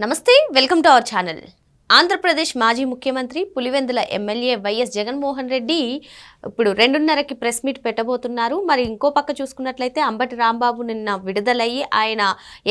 నమస్తే welcome to our channel. Andhra Pradesh మాజీ ముఖ్యమంత్రి పులివెందుల ఎమ్మెల్యే వైఎస్ జగన్మోహన్ రెడ్డి ఇప్పుడు 2:30కి ప్రెస్ మీట్ పెట్టబోతున్నారు. మరి ఇంకో పక్క చూసుకున్నట్లయితే అంబటి రాంబాబు నిన్న విడుదలయ్యి ఆయన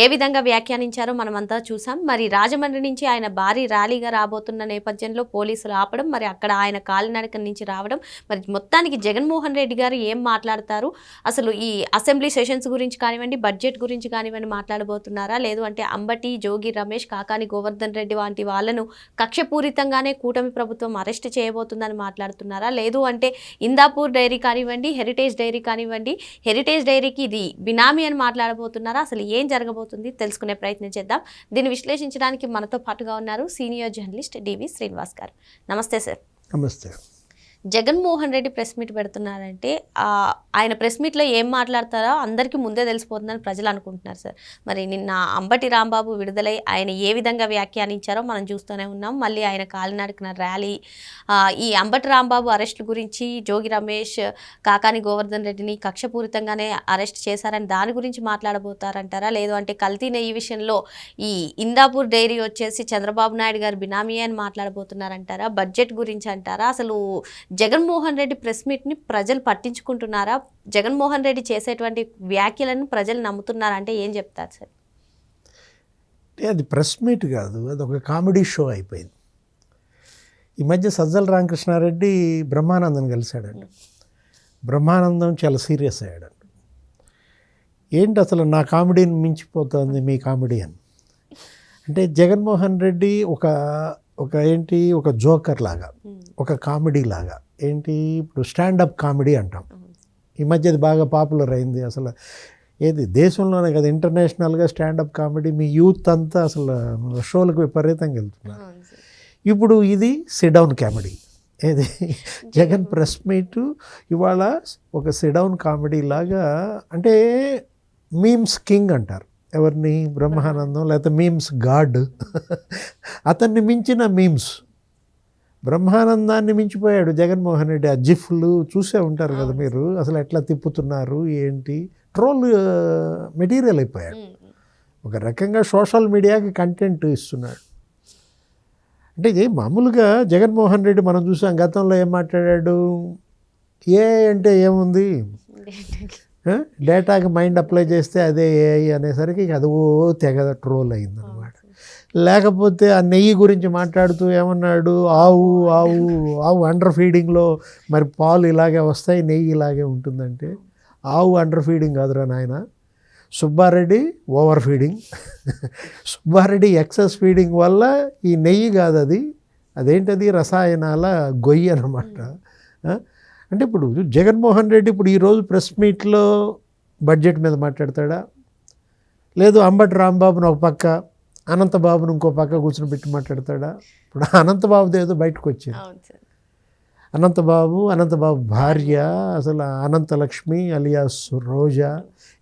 ఏ విధంగా వ్యాఖ్యానించారో మనమంతా చూసాం. మరి రాజమండ్రి నుంచి ఆయన భారీ ర్యాలీగా రాబోతున్న నేపథ్యంలో పోలీసులు ఆపడం, మరి అక్కడ ఆయన కాలినడక నుంచి రావడం, మరి మొత్తానికి జగన్మోహన్ రెడ్డి గారు ఏం మాట్లాడతారు, అసలు ఈ అసెంబ్లీ సెషన్స్ గురించి కానివ్వండి, బడ్జెట్ గురించి కానివ్వండి మాట్లాడబోతున్నారా, లేదు అంటే అంబటి, జోగి రమేష్, కాకాని గోవర్ధన్ రెడ్డి వంటి వాళ్ళను కక్షపూరితంగానే కూటమి ప్రభుత్వం అరెస్ట్ చేయబోతుందని మాట్లాడుతున్నారా, లేదు అంటే ఇందాపూర్ డైరీ కానివ్వండి, హెరిటేజ్ డైరీ కానివ్వండి, హెరిటేజ్ డైరీకి ఇది బినామీ అని మాట్లాడబోతున్నారా, అసలు ఏం జరగబోతుంది తెలుసుకునే ప్రయత్నం చేద్దాం. దీన్ని విశ్లేషించడానికి మనతో పాటుగా ఉన్నారు సీనియర్ జర్నలిస్ట్ డివి శ్రీనివాస్ గారు. నమస్తే సార్. నమస్తే. జగన్మోహన్ రెడ్డి ప్రెస్ మీట్ పెడుతున్నారంటే ఆయన ప్రెస్ మీట్లో ఏం మాట్లాడతారో అందరికీ ముందే తెలిసిపోతుందని ప్రజలు అనుకుంటున్నారు సార్. మరి నిన్న అంబటి రాంబాబు విడుదలై ఆయన ఏ విధంగా వ్యాఖ్యానించారో మనం చూస్తూనే ఉన్నాం. మళ్ళీ ఆయన కాలినడకన ర్యాలీ, ఈ అంబటి రాంబాబు అరెస్టుల గురించి, జోగి రమేష్, కాకాని గోవర్ధన్ రెడ్డిని కక్షపూరితంగానే అరెస్ట్ చేశారని దాని గురించి మాట్లాడబోతారంటారా, లేదు అంటే కల్తీ నెయ్యి విషయంలో ఈ ఇందాపూర్ డైరీ వచ్చేసి చంద్రబాబు నాయుడు గారు బినామీ అని మాట్లాడబోతున్నారంటారా, బడ్జెట్ గురించి అంటారా, అసలు జగన్మోహన్ రెడ్డి ప్రెస్ మీట్ని ప్రజలు పట్టించుకుంటున్నారా, జగన్మోహన్ రెడ్డి చేసేటువంటి వ్యాఖ్యలను ప్రజలు నమ్ముతున్నారా అంటే ఏం చెప్తారు సార్? అది ప్రెస్ మీట్ కాదు, అది ఒక కామెడీ షో అయిపోయింది. ఈ మధ్య సజ్జల రామకృష్ణారెడ్డి బ్రహ్మానందం కలిశాడంట. బ్రహ్మానందం చాలా సీరియస్ అయ్యాడంట. ఏంటి అసలు నా కామెడీని మించిపోతుంది మీ కామెడీ అని. అంటే జగన్మోహన్ రెడ్డి ఒక జోకర్ లాగా, ఒక కామెడీ లాగా, ఏంటి ఇప్పుడు స్టాండప్ కామెడీ అంటాం. ఈ మధ్య అది బాగా పాపులర్ అయింది. అసలు ఏది దేశంలోనే కదా, ఇంటర్నేషనల్గా స్టాండప్ కామెడీ, మీ యూత్ అంతా అసలు షోలకు విపరీతంగా వెళ్తున్నారు. ఇప్పుడు ఇది సిడౌన్ కామెడీ. ఏది జగన్ ప్రెస్ మీట్ ఇవాళ ఒక సిడౌన్ కామెడీ లాగా. అంటే మీమ్స్ కింగ్ అంటారు ఎవరిని, బ్రహ్మానందం, లేకపోతే మీమ్స్ గాడ్. అతన్ని మించిన మీమ్స్ బ్రహ్మానందాన్ని మించిపోయాడు జగన్మోహన్ రెడ్డి. ఆ జిఫ్లు చూసే ఉంటారు కదా మీరు, అసలు ఎట్లా తిప్పుతున్నారు ఏంటి, ట్రోల్ మెటీరియల్ అయిపోయాడు. ఒక రకంగా సోషల్ మీడియాకి కంటెంట్ ఇస్తున్నాడు. అంటే ఇది మామూలుగా జగన్మోహన్ రెడ్డి మనం చూసాం గతంలో ఏం మాట్లాడాడు, ఏ అంటే ఏముంది, డేటాకి మైండ్ అప్లై చేస్తే అదే ఏఐ అనేసరికి అది తెగ ట్రోల్ అయిందనమాట. లేకపోతే ఆ నెయ్యి గురించి మాట్లాడుతూ ఏమన్నాడు, ఆవు అండర్ ఫీడింగ్లో మరి పాలు ఇలాగే వస్తాయి, నెయ్యి ఇలాగే ఉంటుందంటే, ఆవు అండర్ ఫీడింగ్ కాదురా నాయన, Subbareddy over feeding. Subbareddy excess feeding వల్ల ఈ నెయ్యి కాదు, అదేంటది రసాయనాల గొయ్యి అన్నమాట. అంటే ఇప్పుడు జగన్మోహన్ రెడ్డి ఇప్పుడు ఈరోజు ప్రెస్ మీట్లో బడ్జెట్ మీద మాట్లాడతాడా, లేదు అంబటి రాంబాబును ఒక పక్క, అనంతబాబును ఇంకో పక్క కూర్చొని పెట్టి మాట్లాడతాడా? ఇప్పుడు అనంతబాబుది ఏదో బయటకు వచ్చింది. అనంతబాబు భార్య అసలు అనంతలక్ష్మి అలియాస్ రోజా,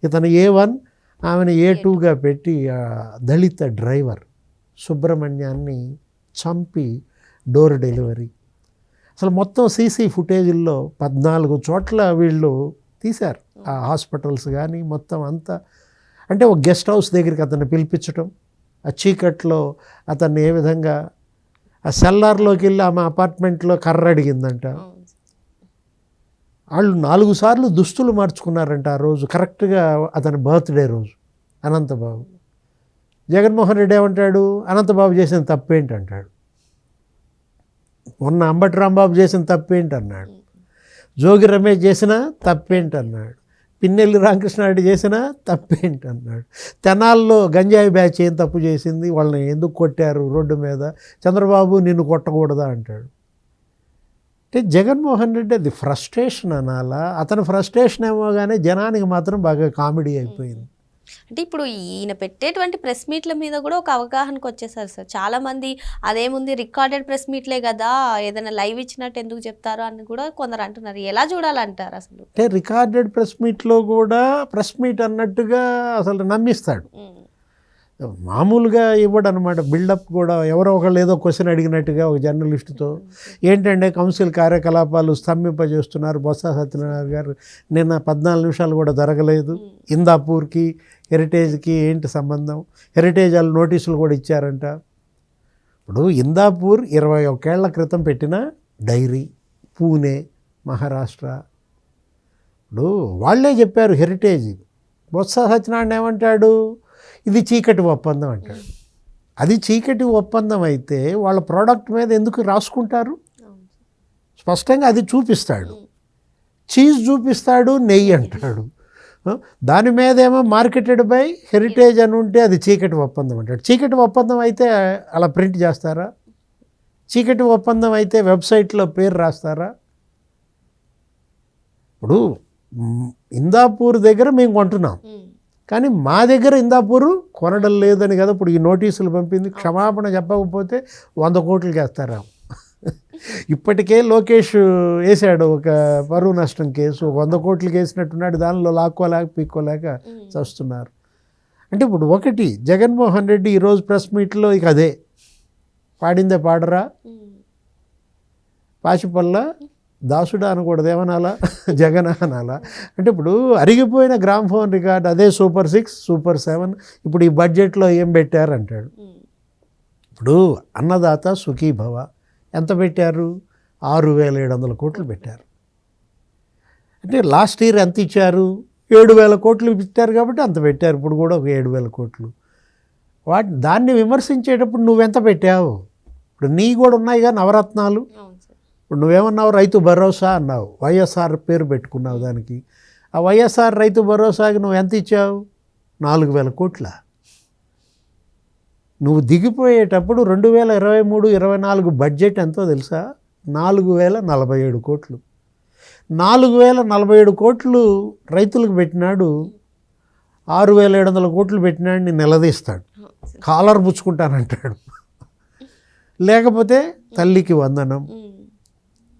ఇతను A1 ఆమెను A2గా పెట్టి దళిత డ్రైవర్ సుబ్రహ్మణ్యాన్ని చంపి డోర్ డెలివరీ. అసలు మొత్తం సీసీ ఫుటేజీల్లో 14 చోట్ల వీళ్ళు తీశారు, ఆ హాస్పిటల్స్ కానీ మొత్తం అంతా. అంటే ఒక గెస్ట్ హౌస్ దగ్గరికి అతన్ని పిలిపించడం, ఆ చీకట్లో అతన్ని ఏ విధంగా ఆ సెల్లార్లోకి వెళ్ళి ఆమె అపార్ట్మెంట్లో కర్ర అడిగిందంట. వాళ్ళు 4 సార్లు దుస్తులు మార్చుకున్నారంట ఆ రోజు, కరెక్ట్గా అతని బర్త్డే రోజు అనంతబాబు. జగన్మోహన్ రెడ్డి ఏమంటాడు, అనంతబాబు చేసిన తప్పేంటి అంటాడు, మొన్న అంబటి రాంబాబు చేసిన తప్పేంటి అన్నాడు, జోగి రమేష్ చేసిన తప్పేంటి అన్నాడు, పిన్నెల్లి రామకృష్ణారెడ్డి చేసిన తప్పేంటి అన్నాడు, తెనాల్లో గంజాయి బ్యాచ్ ఏం తప్పు చేసింది, వాళ్ళని ఎందుకు కొట్టారు రోడ్డు మీద, చంద్రబాబు నిన్ను కొట్టకూడదా అంటాడు. అంటే జగన్మోహన్ రెడ్డి అది ఫ్రస్ట్రేషన్ అనాలా, అతని ఫ్రస్ట్రేషన్ ఏమో కానీ జనానికి మాత్రం బాగా కామెడీ అయిపోయింది. అంటే ఇప్పుడు ఈయన పెట్టేటువంటి ప్రెస్ మీట్ల మీద కూడా ఒక అవగాహనకు వచ్చేసారు సార్ చాలామంది. అదేముంది రికార్డెడ్ ప్రెస్ మీట్లే కదా, ఏదైనా లైవ్ ఇచ్చినట్టు ఎందుకు చెప్తారో అని కూడా కొందరు అంటున్నారు. ఎలా చూడాలంటారు అసలు? అంటే రికార్డెడ్ ప్రెస్ మీట్లో కూడా ప్రెస్ మీట్ అన్నట్టుగా అసలు నమ్మిస్తాడు. మామూలుగా ఇవ్వడు అనమాట, బిల్డప్ కూడా. ఎవరో ఒకళ్ళు ఏదో క్వశ్చన్ అడిగినట్టుగా ఒక జర్నలిస్టుతో ఏంటంటే కౌన్సిల్ కార్యకలాపాలు స్తంభింపజేస్తున్నారు బొత్స సత్యనారాయణ గారు, నిన్న 14 నిమిషాలు కూడా జరగలేదు, ఇందాపూర్కి హెరిటేజ్కి ఏంటి సంబంధం, హెరిటేజ్ వాళ్ళు నోటీసులు కూడా ఇచ్చారంట. ఇప్పుడు ఇందాపూర్ 21 ఏళ్ల క్రితం పెట్టిన డైరీ, పూణే మహారాష్ట్ర. ఇప్పుడు వాళ్ళే చెప్పారు హెరిటేజ్. బొత్స సత్యనారాయణ ఏమంటాడు, ఇది చీకటి ఒప్పందం అంటాడు. అది చీకటి ఒప్పందం అయితే వాళ్ళ ప్రోడక్ట్ మీద ఎందుకు రాసుకుంటారు? స్పష్టంగా అది చూపిస్తాడు, చీజ్ చూపిస్తాడు, నెయ్యి అంటాడు. దాని మీద ఏమో మార్కెటెడ్ బై హెరిటేజ్ అని ఉంటే అది చీకటి ఒప్పందం అంటాడు. చీకటి ఒప్పందం అయితే అలా ప్రింట్ చేస్తారా? చీకటి ఒప్పందం అయితే వెబ్సైట్లో పేరు రాస్తారా? ఇప్పుడు ఇందాపూర్ దగ్గర మేము కొంటున్నాం, కానీ మా దగ్గర ఇందాపూరు కొనడం లేదని కదా ఇప్పుడు ఈ నోటీసులు పంపింది. క్షమాపణ చెప్పకపోతే 100 కోట్లు చేస్తారా? ఇప్పటికే లోకేష్ వేసాడు ఒక పరువు నష్టం కేసు, 100 కోట్లు వేసినట్టున్నాడు. దానిలో లాక్కోలేక పీక్కోలేక చస్తున్నారు. అంటే ఇప్పుడు ఒకటి, జగన్మోహన్ రెడ్డి ఈరోజు ప్రెస్ మీట్లో ఇక అదే పాడిందే పాడరా, పాచిపల్ల దాసుడా అనకూడదు, ఏమనాలా, జగన్ అనాలా? అంటే ఇప్పుడు అరిగిపోయిన గ్రామ్ఫోన్ రికార్డ్ అదే సూపర్ 6, సూపర్ 7. ఇప్పుడు ఈ బడ్జెట్లో ఏం పెట్టారు అంటాడు. ఇప్పుడు అన్నదాత సుఖీభవ ఎంత పెట్టారు? 6,700 కోట్లు పెట్టారు. అంటే లాస్ట్ ఇయర్ ఎంత ఇచ్చారు? 7,000 కోట్లు పెట్టారు కాబట్టి అంత పెట్టారు. ఇప్పుడు కూడా ఒక 7,000 కోట్లు. దాన్ని విమర్శించేటప్పుడు నువ్వెంత పెట్టావు? ఇప్పుడు నీ కూడా ఉన్నాయిగా నవరత్నాలు. ఇప్పుడు నువ్వేమన్నావు, రైతు భరోసా అన్నావు, వైఎస్ఆర్ పేరు పెట్టుకున్నావు దానికి. ఆ వైఎస్ఆర్ రైతు భరోసాకి నువ్వు ఎంత ఇచ్చావు? 4,000 కోట్ల. నువ్వు దిగిపోయేటప్పుడు 2023-24 బడ్జెట్ ఎంతో తెలుసా? 4,047 కోట్లు. 4,047 కోట్లు రైతులకు పెట్టినాడు, 6,700 కోట్లు పెట్టినాడు, నేను నిలదీస్తాడు, కాలర్ పుచ్చుకుంటానంటాడు. లేకపోతే తల్లికి వందనం.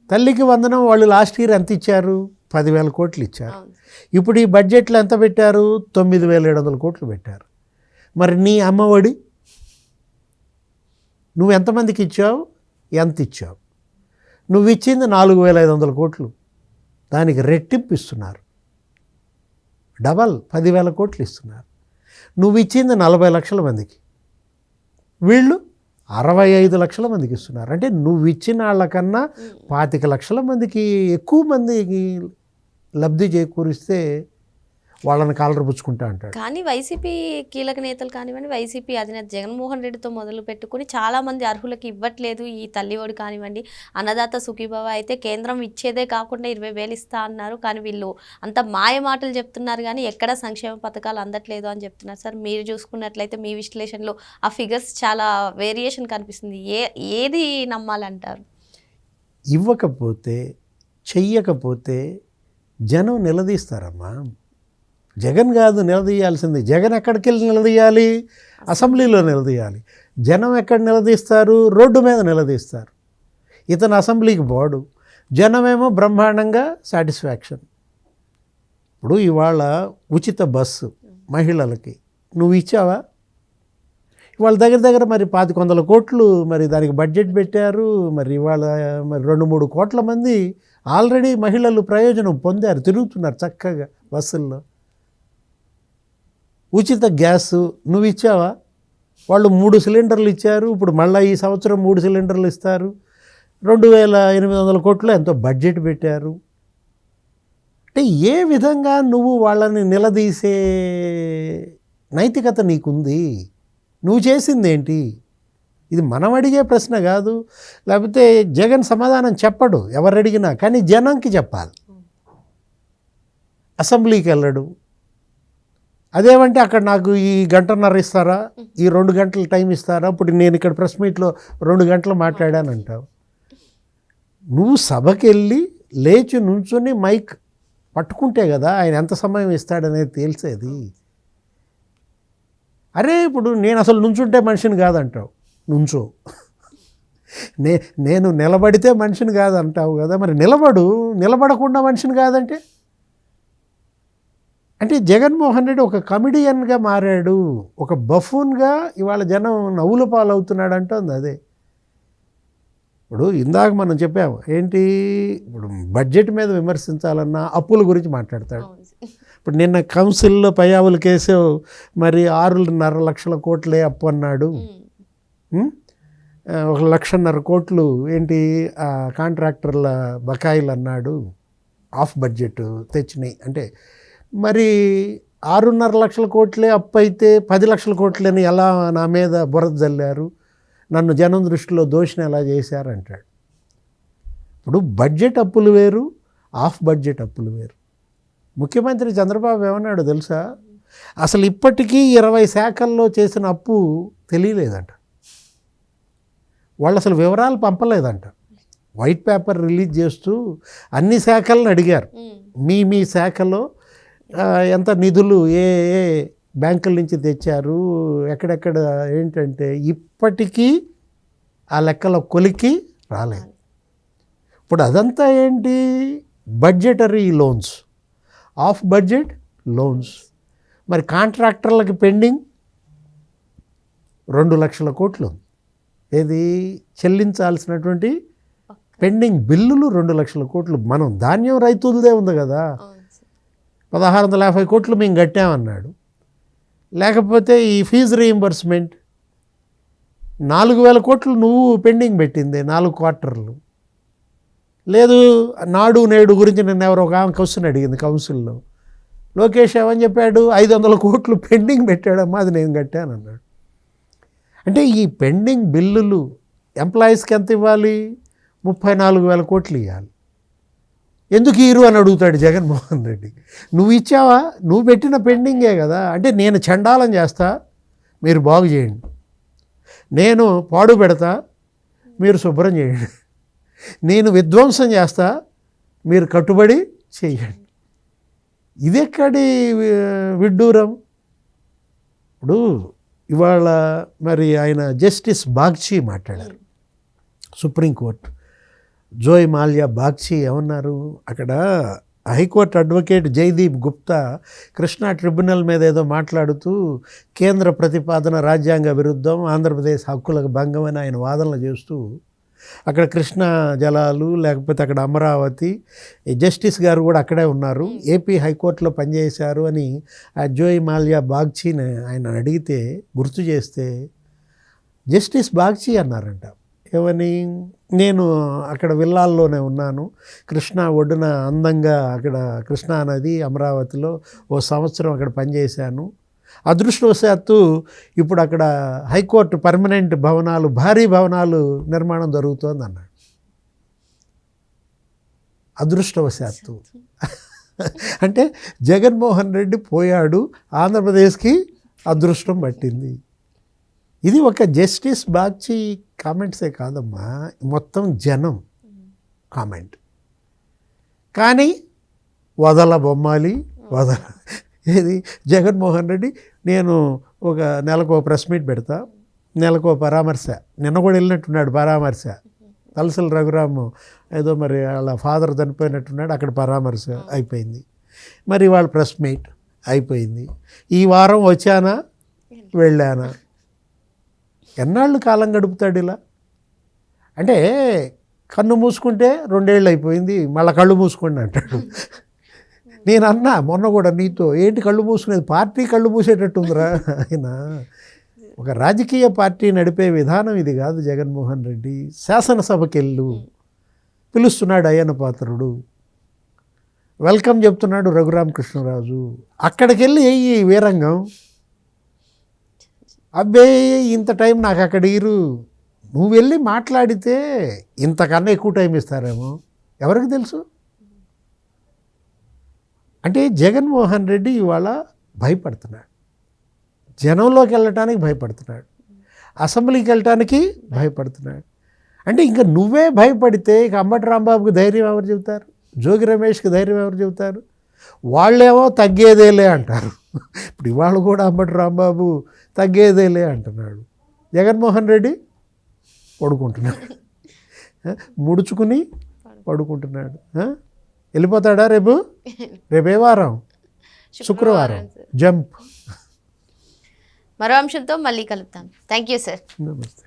తల్లికి వందనం వాళ్ళు లాస్ట్ ఇయర్ ఎంత ఇచ్చారు? 10,000 కోట్లు ఇచ్చారు. ఇప్పుడు ఈ బడ్జెట్లో ఎంత పెట్టారు? 9,700 కోట్లు పెట్టారు. మరి నీ అమ్మఒడి నువ్వు ఎంతమందికి ఇచ్చావు? ఎంత ఇచ్చావు? నువ్వు ఇచ్చింది 4,500 కోట్లు, దానికి రెట్టింపు ఇస్తున్నారు, డబల్ 10,000 కోట్లు ఇస్తున్నారు. నువ్వు ఇచ్చింది 40 లక్షల మందికి, వీళ్ళు 65 లక్షల మందికి ఇస్తున్నారు. అంటే నువ్వు ఇచ్చిన వాళ్ళకన్నా 25 లక్షల మందికి ఎక్కువ మందికి లబ్ధి చేకూరిస్తే వాళ్ళని కాలర్ పుచ్చుకుంటా అంటాడు. కానీ వైసీపీ కీలక నేతలు కానివ్వండి, వైసీపీ అధినేత జగన్మోహన్ రెడ్డితో మొదలు పెట్టుకుని చాలామంది అర్హులకి ఇవ్వట్లేదు ఈ తల్లిఒడి కానివ్వండి, అన్నదాత సుఖీభవ అయితే కేంద్రం ఇచ్చేదే కాకుండా 20,000 ఇస్తా అన్నారు. కానీ వీళ్ళు అంత మాయ మాటలు చెప్తున్నారు కానీ ఎక్కడ సంక్షేమ పథకాలు అందట్లేదు అని చెప్తున్నారు. సార్ మీరు చూసుకున్నట్లయితే మీ విశ్లేషణలో ఆ ఫిగర్స్ చాలా వేరియేషన్ కనిపిస్తుంది. ఏది నమ్మాలంటారు? ఇవ్వకపోతే, చెయ్యకపోతే జనం నిలదీస్తారమ్మా. జగన్ కాదు నిలదీయాల్సింది. జగన్ ఎక్కడికి వెళ్ళి నిలదీయాలి? అసెంబ్లీలో నిలదీయాలి. జనం ఎక్కడ నిలదీస్తారు? రోడ్డు మీద నిలదీస్తారు. ఇతను అసెంబ్లీకి పోడు, జనమేమో బ్రహ్మాండంగా సాటిస్ఫాక్షన్. ఇప్పుడు ఇవాళ ఉచిత బస్సు మహిళలకి నువ్వు ఇచ్చావా? వాళ్ళ దగ్గర మరి 2,100 కోట్లు మరి దానికి బడ్జెట్ పెట్టారు. మరి ఇవాళ మరి 2-3 కోట్ల మంది ఆల్రెడీ మహిళలు ప్రయోజనం పొందారు, తిరుగుతున్నారు చక్కగా బస్సుల్లో. ఉచిత గ్యాసు నువ్వు ఇచ్చావా? వాళ్ళు 3 సిలిండర్లు ఇచ్చారు, ఇప్పుడు మళ్ళీ ఈ సంవత్సరం 3 సిలిండర్లు ఇస్తారు. 2,800 కోట్లు ఎంతో బడ్జెట్ పెట్టారు. అంటే ఏ విధంగా నువ్వు వాళ్ళని నిలదీసే నైతికత నీకుంది? నువ్వు చేసింది ఏంటి? ఇది మనం అడిగే ప్రశ్న కాదు. లేకపోతే జగన్ సమాధానం చెప్పడు ఎవరు అడిగినా, కానీ జనంకి చెప్పాలి. అసెంబ్లీకి వెళ్ళడు. అదేమంటే అక్కడ నాకు ఈ 1.5 గంటలు ఇస్తారా, ఈ 2 గంటలు టైం ఇస్తారా? ఇప్పుడు నేను ఇక్కడ ప్రెస్ మీట్లో 2 గంటలు మాట్లాడానంటావు. నువ్వు సభకి వెళ్ళి లేచి నుంచుని మైక్ పట్టుకుంటే కదా ఆయన ఎంత సమయం ఇస్తాడనేది తెలిసేది. అరే ఇప్పుడు నేను అసలు నుంచుంటే మనిషిని కాదంటావు, నుంచో. నేను నిలబడితే మనిషిని కాదంటావు కదా, మరి నిలబడకుండా మనిషిని కాదంటే అంటే జగన్మోహన్ రెడ్డి ఒక కమెడియన్గా మారాడు, ఒక బఫూన్గా ఇవాళ జనం నవ్వుల పాలవుతున్నాడు అంటుంది. అదే ఇప్పుడు ఇందాక మనం చెప్పాము ఏంటి, ఇప్పుడు బడ్జెట్ మీద విమర్శించాలన్నా అప్పుల గురించి మాట్లాడతాడు. ఇప్పుడు నిన్న కౌన్సిల్లో పయ్యావుల కేసు మరి 6.5 లక్షల కోట్లే అప్పు అన్నాడు. 1.5 లక్షల కోట్లు ఏంటి కాంట్రాక్టర్ల బకాయిలు అన్నాడు, ఆఫ్ బడ్జెట్ తెచ్చినాయి. అంటే మరి 6.5 లక్షల కోట్లే అప్పు అయితే 10 లక్షల కోట్లని ఎలా నా మీద బురద జల్లారు, నన్ను జనం దృష్టిలో దోషిని ఎలా చేశారంటాడు. ఇప్పుడు బడ్జెట్ అప్పులు వేరు, ఆఫ్ బడ్జెట్ అప్పులు వేరు. ముఖ్యమంత్రి చంద్రబాబు ఏమన్నాడు తెలుసా, అసలు ఇప్పటికీ 20 శాఖల్లో చేసిన అప్పు తెలియలేదంట. వాళ్ళు అసలు వివరాలు పంపలేదంట. వైట్ పేపర్ రిలీజ్ చేస్తూ అన్ని శాఖలను అడిగారు, మీ శాఖలో ఎంత నిధులు ఏ ఏ బ్యాంకుల నుంచి తెచ్చారు, ఎక్కడెక్కడ ఏంటంటే ఇప్పటికీ ఆ లెక్కల కొలికి రాలేదు. ఇప్పుడు అదంతా ఏంటి, budgetary loans, of budget loans. మరి కాంట్రాక్టర్లకి పెండింగ్ 2 లక్షల కోట్లు, ఏది చెల్లించాల్సినటువంటి పెండింగ్ బిల్లులు 2 లక్షల కోట్లు. మనం ధాన్యం రైతులదే ఉంది కదా, 1650 కోట్లు మేము కట్టామన్నాడు. లేకపోతే ఈ ఫీజు రీయింబర్స్మెంట్ 4000 కోట్లు నువ్వు పెండింగ్ పెట్టింది 4 క్వార్టర్లు. లేదు నాడు నేడు గురించి నిన్న ఎవరో ఒక ఆమె క్వశ్చన్ అడిగింది కౌన్సిల్లో, లోకేష్ ఏమని చెప్పాడు, 500 కోట్లు పెండింగ్ పెట్టాడమ్మా, అది నేను కట్టాను అన్నాడు. అంటే ఈ పెండింగ్ బిల్లులు ఎంప్లాయీస్కి ఎంత ఇవ్వాలి, 34,000 కోట్లు ఇవ్వాలి. ఎందుకు ఇరు అని అడుగుతాడు జగన్మోహన్ రెడ్డి. నువ్వు ఇచ్చావా, నువ్వు పెట్టిన పెండింగే కదా. అంటే నేను చండాలం చేస్తా, మీరు బాగు చేయండి, నేను పాడు పెడతా, మీరు శుభ్రం చేయండి, నేను విధ్వంసం చేస్తా, మీరు కట్టుబడి చేయండి. ఇదెక్కడి విడ్డూరం. ఇప్పుడు ఇవాళ మరి ఆయన జస్టిస్ బాగ్చి మాట్లాడారు, సుప్రీంకోర్టు జోయ్ మాల్యా బాగ్చి ఏమన్నారు, అక్కడ high court advocate Jaideep Gupta Krishna tribunal మీద ఏదో మాట్లాడుతూ కేంద్ర ప్రతిపాదన రాజ్యాంగ విరుద్ధం, ఆంధ్రప్రదేశ్ హక్కులకు భంగం అని ఆయన వాదనలు చేస్తూ అక్కడ కృష్ణా జలాలు లేకపోతే అక్కడ అమరావతి, జస్టిస్ గారు కూడా అక్కడే ఉన్నారు, ఏపీ హైకోర్టులో పనిచేశారు అని ఆ జోయ్ మాల్యా బాగ్చిని ఆయన అడిగితే గుర్తు చేస్తే జస్టిస్ బాగ్చి అన్నారంట ఏమని, నేను అక్కడ విల్లాల్లోనే ఉన్నాను, కృష్ణా ఒడ్డున అందంగా అక్కడ కృష్ణా నది అమరావతిలో 1 సంవత్సరం అక్కడ పనిచేశాను, అదృష్టవశాత్తు ఇప్పుడు అక్కడ హైకోర్టు పర్మనెంట్ భవనాలు, భారీ భవనాలు నిర్మాణం జరుగుతోంది అన్నాడు. అదృష్టవశాత్తు అంటే జగన్మోహన్ రెడ్డి పోయాడు, ఆంధ్రప్రదేశ్కి అదృష్టం పట్టింది. ఇది ఒక జస్టిస్ బాగ్చి కామెంట్సే కాదమ్మా, మొత్తం జనం కామెంట్. కానీ వదల బొమ్మాలి ఏది జగన్మోహన్ రెడ్డి, నేను ఒక నెలకు ఒక ప్రెస్ మీట్ పెడతా, నెలకు ఒక పరామర్శ, నిన్న కూడా వెళ్ళినట్టున్నాడు పరామర్శ, తలసల రఘురాము ఏదో మరి వాళ్ళ ఫాదర్ చనిపోయినట్టున్నాడు, అక్కడ పరామర్శ అయిపోయింది. మరి వాళ్ళ ప్రెస్ మీట్ అయిపోయింది. ఈ వారం వచ్చానా వెళ్ళానా, ఎన్నాళ్ళు కాలం గడుపుతాడు ఇలా? అంటే కన్ను మూసుకుంటే 2 ఏళ్ళు అయిపోయింది, మళ్ళీ కళ్ళు మూసుకోండి అంటాడు. నేను అన్నా మొన్న కూడా నీతో, ఏంటి కళ్ళు మూసుకునేది, పార్టీ కళ్ళు మూసేటట్టుందిరా. ఆయన ఒక రాజకీయ పార్టీ నడిపే విధానం ఇది కాదు. జగన్మోహన్ రెడ్డి శాసనసభకి వెళ్ళు పిలుస్తున్నాడు అయ్యన్న పాత్రుడు, వెల్కమ్ చెప్తున్నాడు రఘురామకృష్ణరాజు, అక్కడికి వెళ్ళి వెయ్యి వీరంగం. అబ్బే ఇంత టైం నాకు అక్కడ ఇరు, నువ్వు వెళ్ళి మాట్లాడితే ఇంతకన్నా ఎక్కువ టైం ఇస్తారేమో, ఎవరికి తెలుసు. అంటే జగన్మోహన్ రెడ్డి ఇవాళ భయపడుతున్నాడు, జనంలోకి వెళ్ళటానికి భయపడుతున్నాడు, అసెంబ్లీకి వెళ్ళటానికి భయపడుతున్నాడు. అంటే ఇంకా నువ్వే భయపడితే ఇక అంబటి రాంబాబుకి ధైర్యం ఎవరు చెబుతారు, జోగి రమేష్కి ధైర్యం ఎవరు చెబుతారు? వాళ్ళేమో తగ్గేదేలే అంటారు. ఇప్పుడు ఇవాళ కూడా అంబటి రాంబాబు తగ్గేదేలే అంటున్నాడు, జగన్మోహన్ రెడ్డి పడుకుంటున్నాడు, ముడుచుకుని పడుకుంటున్నాడు. వెళ్ళిపోతాడా రేపు? రేపే వారం, శుక్రవారం జంప్. మరో అంశంతో మళ్ళీ కలుద్దాం. Thank you sir. నమస్తే.